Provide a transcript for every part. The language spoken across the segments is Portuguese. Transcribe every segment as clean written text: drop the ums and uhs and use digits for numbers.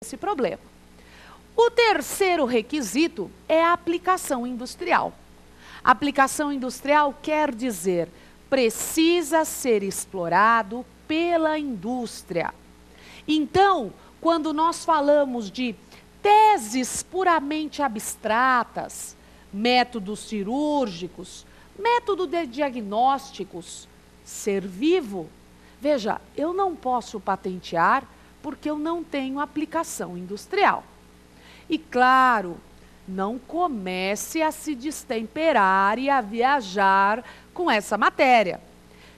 esse problema. O terceiro requisito é a aplicação industrial. Aplicação industrial quer dizer precisa ser explorado pela indústria. Então, quando nós falamos de teses puramente abstratas, métodos cirúrgicos, método de diagnósticos, ser vivo, veja, eu não posso patentear porque eu não tenho aplicação industrial. E claro, não comece a se destemperar e a viajar com essa matéria.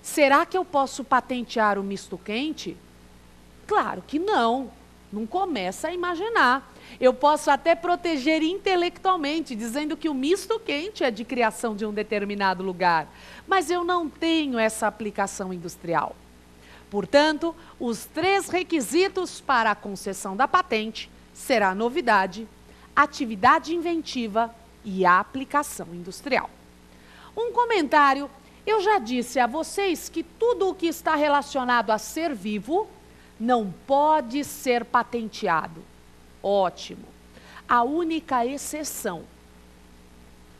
Será que eu posso patentear o misto quente? Claro que não. Não começa a imaginar. Eu posso até proteger intelectualmente, dizendo que o misto quente é de criação de um determinado lugar, mas eu não tenho essa aplicação industrial. Portanto, os 3 requisitos para a concessão da patente será novidade, atividade inventiva e aplicação industrial. Um comentário: eu já disse a vocês que tudo o que está relacionado a ser vivo não pode ser patenteado. Ótimo. A única exceção,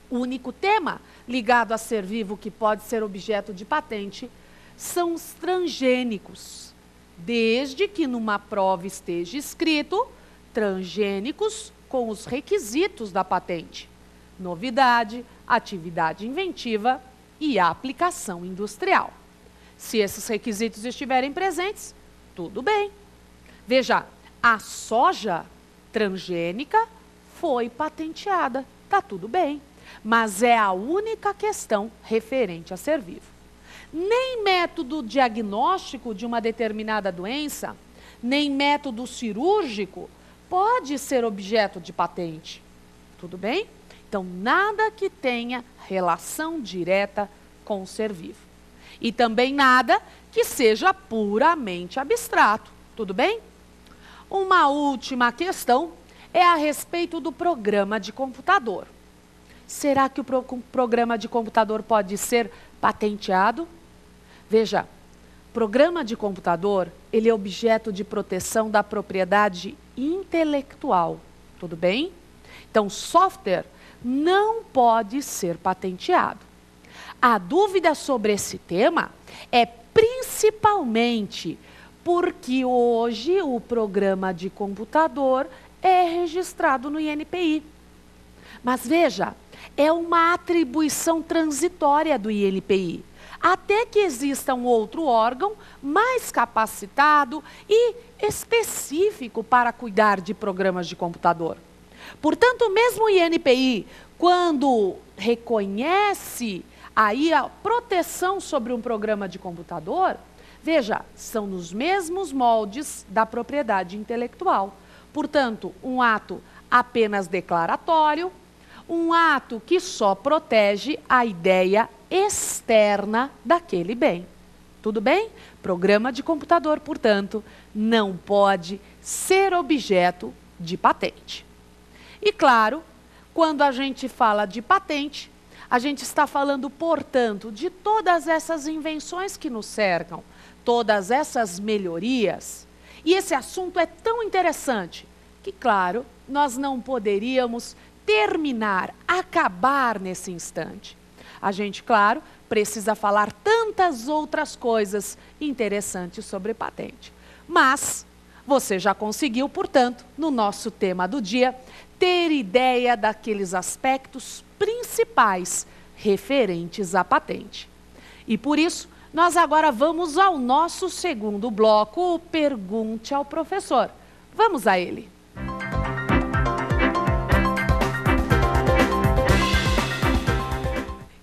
o único tema ligado a ser vivo que pode ser objeto de patente são os transgênicos, desde que numa prova esteja escrito transgênicos com os requisitos da patente: novidade, atividade inventiva e aplicação industrial. Se esses requisitos estiverem presentes, tudo bem. Veja, a soja transgênica foi patenteada, está tudo bem, mas é a única questão referente a ser vivo. Nem método diagnóstico de uma determinada doença, nem método cirúrgico pode ser objeto de patente. Tudo bem? Então, nada que tenha relação direta com o ser vivo. E também nada que seja puramente abstrato. Tudo bem? Uma última questão é a respeito do programa de computador. Será que o programa de computador pode ser patenteado? Veja, programa de computador, ele é objeto de proteção da propriedade intelectual. Tudo bem? Então, software não pode ser patenteado. A dúvida sobre esse tema é principalmente porque hoje o programa de computador é registrado no INPI. Mas veja, é uma atribuição transitória do INPI, até que exista um outro órgão mais capacitado e específico para cuidar de programas de computador. Portanto, mesmo o INPI, quando reconhece aí a proteção sobre um programa de computador, veja, são nos mesmos moldes da propriedade intelectual. Portanto, um ato apenas declaratório, um ato que só protege a ideia externa daquele bem. Tudo bem? Programa de computador, portanto, não pode ser objeto de patente. E claro, quando a gente fala de patente, a gente está falando, portanto, de todas essas invenções que nos cercam, todas essas melhorias. E esse assunto é tão interessante que, claro, nós não poderíamos terminar, acabar nesse instante. A gente, claro, precisa falar tantas outras coisas interessantes sobre patente. Mas você já conseguiu, portanto, no nosso tema do dia, ter ideia daqueles aspectos principais referentes à patente. E por isso, nós agora vamos ao nosso segundo bloco, o Pergunte ao Professor. Vamos a ele.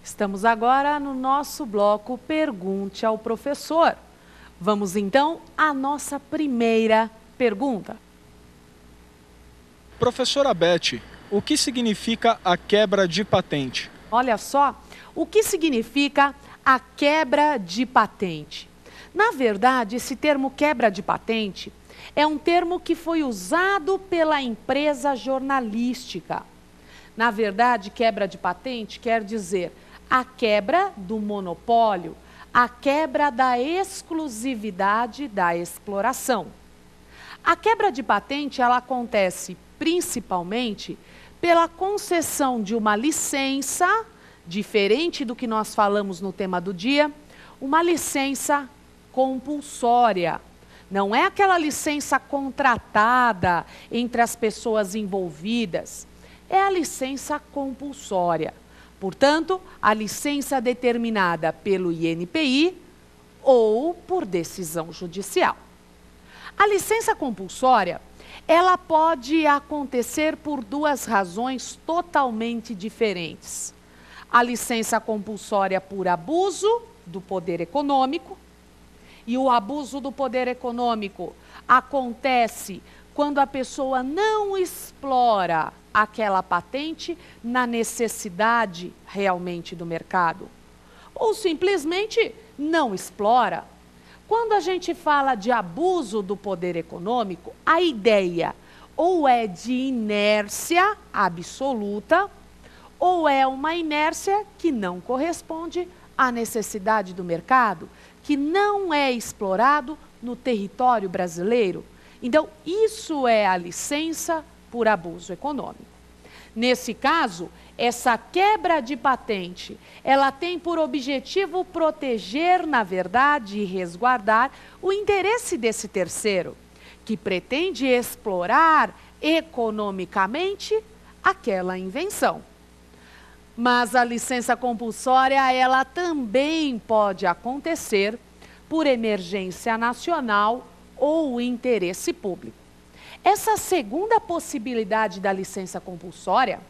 Estamos agora no nosso bloco Pergunte ao Professor. Vamos então à nossa primeira pergunta. Professora Beth, o que significa a quebra de patente? Olha só, o que significa a quebra de patente? Na verdade, esse termo quebra de patente é um termo que foi usado pela empresa jornalística. Na verdade, quebra de patente quer dizer a quebra do monopólio, a quebra da exclusividade da exploração. A quebra de patente, ela acontece principalmente pela concessão de uma licença, diferente do que nós falamos no tema do dia, uma licença compulsória. Não é aquela licença contratada entre as pessoas envolvidas, é a licença compulsória. Portanto, a licença determinada pelo INPI ou por decisão judicial. A licença compulsória, ela pode acontecer por duas razões totalmente diferentes. A licença compulsória por abuso do poder econômico, e o abuso do poder econômico acontece quando a pessoa não explora aquela patente na necessidade realmente do mercado, ou simplesmente não explora. Quando a gente fala de abuso do poder econômico, a ideia ou é de inércia absoluta, ou é uma inércia que não corresponde à necessidade do mercado, que não é explorado no território brasileiro. Então, isso é a licença por abuso econômico. Nesse caso, essa quebra de patente, ela tem por objetivo proteger, na verdade, e resguardar o interesse desse terceiro, que pretende explorar economicamente aquela invenção. Mas a licença compulsória, ela também pode acontecer por emergência nacional ou interesse público. Essa segunda possibilidade da licença compulsória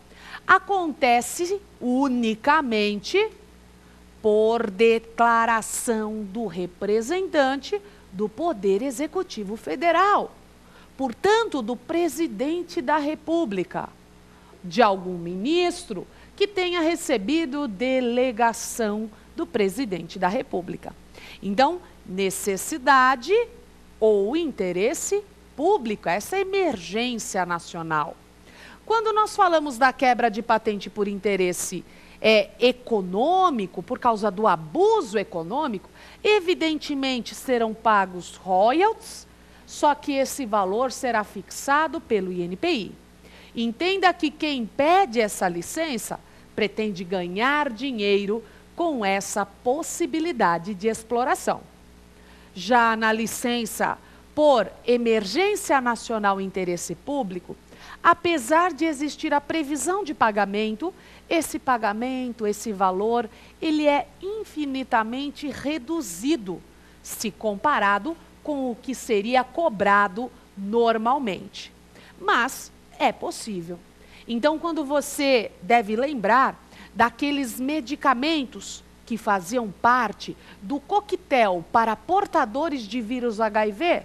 acontece unicamente por declaração do representante do Poder Executivo Federal, portanto, do presidente da República, de algum ministro que tenha recebido delegação do presidente da República. Então, necessidade ou interesse público, essa emergência nacional. Quando nós falamos da quebra de patente por interesse econômico, por causa do abuso econômico, evidentemente serão pagos royalties, só que esse valor será fixado pelo INPI. Entenda que quem pede essa licença pretende ganhar dinheiro com essa possibilidade de exploração. Já na licença por emergência nacional e interesse público, apesar de existir a previsão de pagamento, esse valor, ele é infinitamente reduzido se comparado com o que seria cobrado normalmente. Mas é possível. Então, quando você deve lembrar daqueles medicamentos que faziam parte do coquetel para portadores de vírus HIV,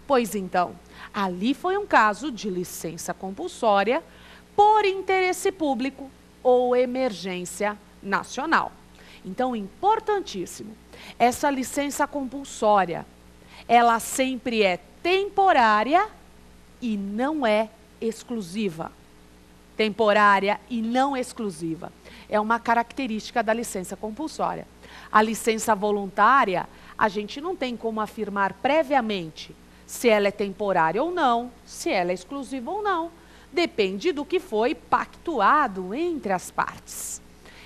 pois então, ali foi um caso de licença compulsória por interesse público ou emergência nacional. Então, importantíssimo, essa licença compulsória, ela sempre é temporária e não é exclusiva. Temporária e não exclusiva. É uma característica da licença compulsória. A licença voluntária, a gente não tem como afirmar previamente se ela é temporária ou não, se ela é exclusiva ou não. Depende do que foi pactuado entre as partes.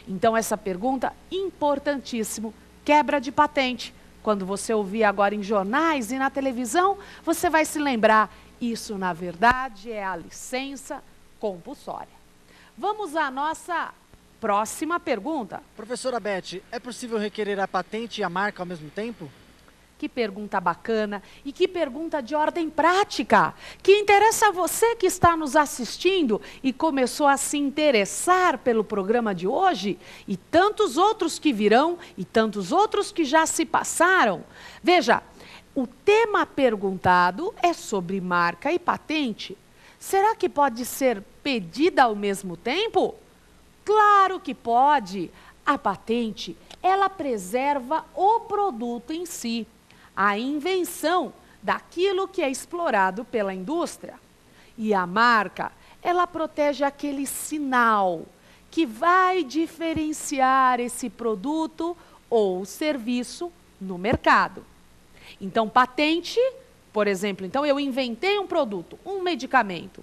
Então, essa pergunta, importantíssimo, quebra de patente. Quando você ouvir agora em jornais e na televisão, você vai se lembrar, isso na verdade é a licença compulsória. Vamos à nossa próxima pergunta. Professora Beth, é possível requerer a patente e a marca ao mesmo tempo? Que pergunta bacana e que pergunta de ordem prática, que interessa a você que está nos assistindo e começou a se interessar pelo programa de hoje e tantos outros que virão e tantos outros que já se passaram. Veja, o tema perguntado é sobre marca e patente. Será que pode ser pedida ao mesmo tempo? Claro que pode. A patente, ela preserva o produto em si, a invenção daquilo que é explorado pela indústria. E a marca, ela protege aquele sinal que vai diferenciar esse produto ou serviço no mercado. Então, patente, por exemplo, então eu inventei um produto, um medicamento.